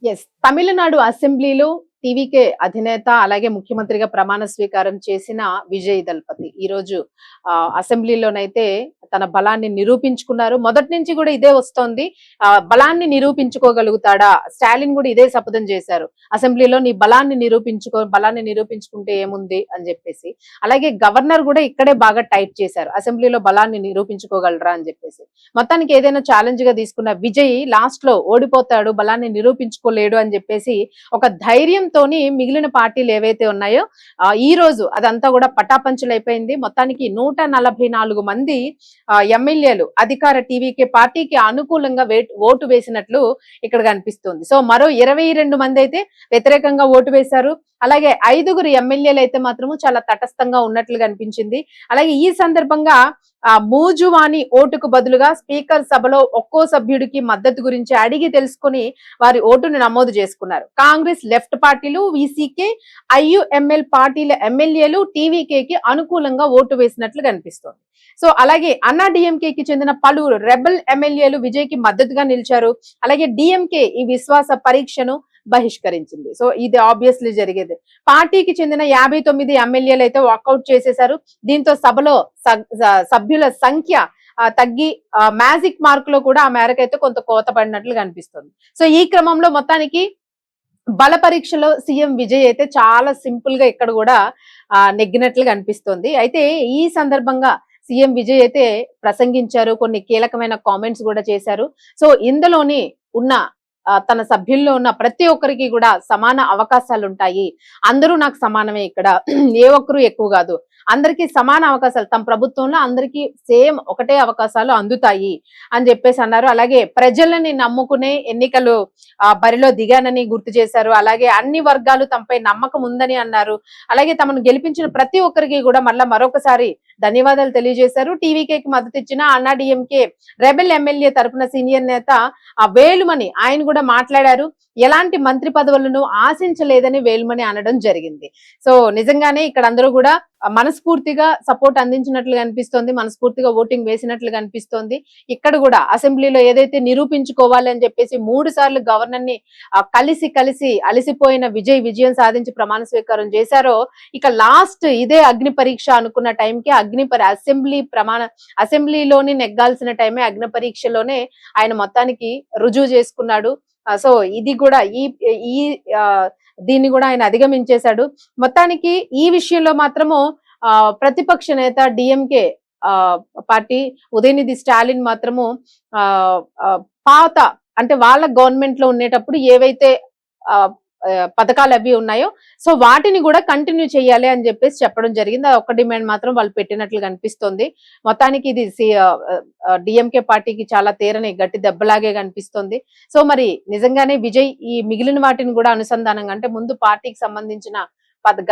Yes. Tamil Nadu అసెంబ్లీలో TVK అధినేత, అలాగే ముఖ్యమంత్రిగా ప్రమాణ స్వీకారం చేసిన విజయ్ దళపతి ఈరోజు అసెంబ్లీలోనైతే తన బలాన్ని నిరూపించుకున్నారు. మొదటి నుంచి కూడా ఇదే వస్తోంది. బలాన్ని నిరూపించుకోగలుగుతాడా? స్టాలిన్ కూడా ఇదే శపథం చేశారు. అసెంబ్లీలో నీ బలాన్ని నిరూపించుకుంటే ఏముంది అని చెప్పేసి. అలాగే గవర్నర్ కూడా ఇక్కడే బాగా టైట్ చేశారు. అసెంబ్లీలో బలాన్ని నిరూపించుకోగలరా అని చెప్పేసి. మొత్తానికి ఏదైనా ఛాలెంజ్ గా తీసుకున్న విజయ్ లాస్ట్ లో ఓడిపోతాడు, బలాన్ని నిరూపించుకోలేడు అని చెప్పేసి ఒక ధైర్యంతోని మిగిలిన పార్టీలు ఏవైతే ఉన్నాయో ఈ రోజు అదంతా కూడా పటాపంచులైపోయింది. మొత్తానికి 144 మంది ఎమ్మెల్యేలు అధికార టీవీకే పార్టీకి అనుకూలంగా ఓటు వేసినట్లు ఇక్కడ కనిపిస్తుంది. సో మరో 22 మంది అయితే వ్యతిరేకంగా ఓటు వేశారు. అలాగే 5గురు ఎమ్మెల్యేలు అయితే మాత్రము చాలా తటస్థంగా ఉన్నట్లు కనిపించింది. అలాగే ఈ సందర్భంగా మూజువాణి ఓటుకు బదులుగా స్పీకర్ సభలో ఒక్కో సభ్యుడికి మద్దతు గురించి అడిగి తెలుసుకుని వారి ఓటును నమోదు చేసుకున్నారు. కాంగ్రెస్, లెఫ్ట్ పార్టీలు, వీసీకే, ఐయుఎంఎల్ పార్టీల ఎమ్మెల్యేలు టీవీకేకి అనుకూలంగా ఓటు వేసినట్లు కనిపిస్తోంది. సో అలాగే అన్నా డిఎంకేకి చెందిన పలువురు రెబల్ ఎమ్మెల్యేలు విజయ్ కి మద్దతుగా నిలిచారు. అలాగే డిఎంకే ఈ విశ్వాస పరీక్షను బహిష్కరించింది. సో ఇది ఆబ్వియస్లీ జరిగేది. పార్టీకి చెందిన 59 ఎమ్మెల్యేలు అయితే వాకౌట్ చేసేశారు. దీంతో సభలో సభ్యుల సంఖ్య తగ్గి మ్యాజిక్ మార్క్ లో కూడా ఆ మేరకు అయితే కొంత కోత పడినట్లు కనిపిస్తుంది. సో ఈ క్రమంలో మొత్తానికి బల పరీక్షలో సీఎం విజయ్ అయితే చాలా సింపుల్ గా ఇక్కడ కూడా నెగ్గినట్లు కనిపిస్తుంది. అయితే ఈ సందర్భంగా సీఎం విజయ్ అయితే ప్రసంగించారు, కొన్ని కీలకమైన కామెంట్స్ కూడా చేశారు. సో ఇందులోని ఉన్న తన సభ్యుల్లో ఉన్న ప్రతి ఒక్కరికి కూడా సమాన అవకాశాలు ఉంటాయి, అందరూ నాకు సమానమే, ఇక్కడ ఏ ఒక్కరు ఎక్కువ కాదు, అందరికీ సమాన అవకాశాలు, తమ ప్రభుత్వంలో అందరికీ సేమ్ ఒకటే అవకాశాలు అందుతాయి అని చెప్పేసి అన్నారు. అలాగే ప్రజలని నమ్ముకునే ఎన్నికలు బరిలో దిగానని గుర్తు చేశారు. అలాగే అన్ని వర్గాలు తమపై నమ్మకం ఉందని అన్నారు. అలాగే తమను గెలిపించిన ప్రతి ఒక్కరికి కూడా మరొకసారి ధన్యవాదాలు తెలియజేశారు. టీవీకేకి మద్దతు ఇచ్చిన అన్నా డిఎంకే రెబెల్ ఎమ్మెల్యే తరపున సీనియర్ నేత వేలుమణి ఆయన కూడా మాట్లాడారు. ఎలాంటి మంత్రి పదవులను ఆశించలేదని వేలుమణి అనడం జరిగింది. సో నిజంగానే ఇక్కడ అందరూ కూడా మనస్ఫూర్తిగా సపోర్ట్ అందించినట్లు కనిపిస్తోంది, మనస్ఫూర్తిగా ఓటింగ్ వేసినట్లు కనిపిస్తోంది. ఇక్కడ కూడా అసెంబ్లీలో ఏదైతే నిరూపించుకోవాలి అని చెప్పేసి 3 సార్లు గవర్నర్ ని కలిసి అలసిపోయిన విజయం సాధించి ప్రమాణ స్వీకారం చేశారో, ఇక లాస్ట్ ఇదే అగ్ని పరీక్ష అనుకున్న టైంకి అసెంబ్లీలోని నెగ్గాల్సిన టైమే అగ్ని పరీక్షలోనే ఆయన మొత్తానికి రుజువు చేసుకున్నాడు. సో ఇది కూడా దీన్ని కూడా ఆయన అధిగమించేశాడు. మొత్తానికి ఈ విషయంలో మాత్రము ప్రతిపక్ష నేత డిఎంకే పార్టీ ఉదయనిధి స్టాలిన్ మాత్రము పాత అంటే వాళ్ళ గవర్నమెంట్ లో ఉండేటప్పుడు ఏవైతే పథకాలు అవి ఉన్నాయో సో వాటిని కూడా కంటిన్యూ చేయాలి అని చెప్పేసి చెప్పడం జరిగింది. అది ఒక్క డిమాండ్ మాత్రం వాళ్ళు పెట్టినట్లు కనిపిస్తోంది. మొత్తానికి ఇది డిఎంకే పార్టీకి చాలా తీరని గట్టి దెబ్బలాగే కనిపిస్తోంది. సో మరి నిజంగానే విజయ్ ఈ మిగిలిన వాటిని కూడా అనుసంధానంగా అంటే ముందు పార్టీకి సంబంధించిన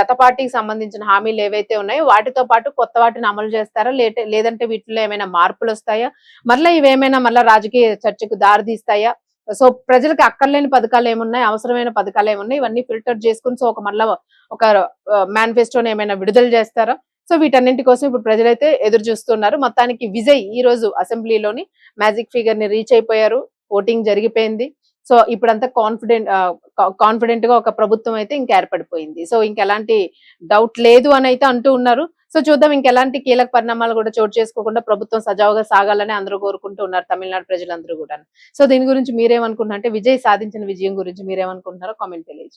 గత పార్టీకి సంబంధించిన హామీలు ఏవైతే ఉన్నాయో వాటితో పాటు కొత్త వాటిని అమలు చేస్తారా, లేదంటే వీటిలో ఏమైనా మార్పులు వస్తాయా, మళ్ళీ ఇవేమైనా మళ్ళీ రాజకీయ చర్చకు దారితీస్తాయా, సో ప్రజలకు అక్కర్లేని పథకాలు ఏమున్నాయి, అవసరమైన పథకాలు ఏమున్నాయి, ఇవన్నీ ఫిల్టర్ చేసుకుని సో ఒక మేనిఫెస్టోని ఏమైనా విడుదల చేస్తారా? సో వీటన్నింటి కోసం ఇప్పుడు ప్రజలైతే ఎదురు చూస్తున్నారు. మొత్తానికి విజయ్ ఈ రోజు అసెంబ్లీలోని మ్యాజిక్ ఫిగర్ ని రీచ్ అయిపోయారు, ఓటింగ్ జరిగిపోయింది. సో ఇప్పుడంతా కాన్ఫిడెంట్ గా ఒక ప్రభుత్వం అయితే ఇంక ఏర్పడిపోయింది. సో ఇంకెలాంటి డౌట్ లేదు అని అయితే అంటూ ఉన్నారు. సో చూద్దాం ఇంకెలాంటి కీలక పరిణామాలు కూడా చోటు చేసుకోకుండా ప్రభుత్వం సజావుగా సాగాలని అందరూ కోరుకుంటూ ఉన్నారు, తమిళనాడు ప్రజలందరూ కూడా. సో దీని గురించి మీరేమనుకుంటున్నారు, అంటే విజయ్ సాధించిన విజయం గురించి మీరేమనుకుంటున్నారో కామెంట్ తెలియజేయండి.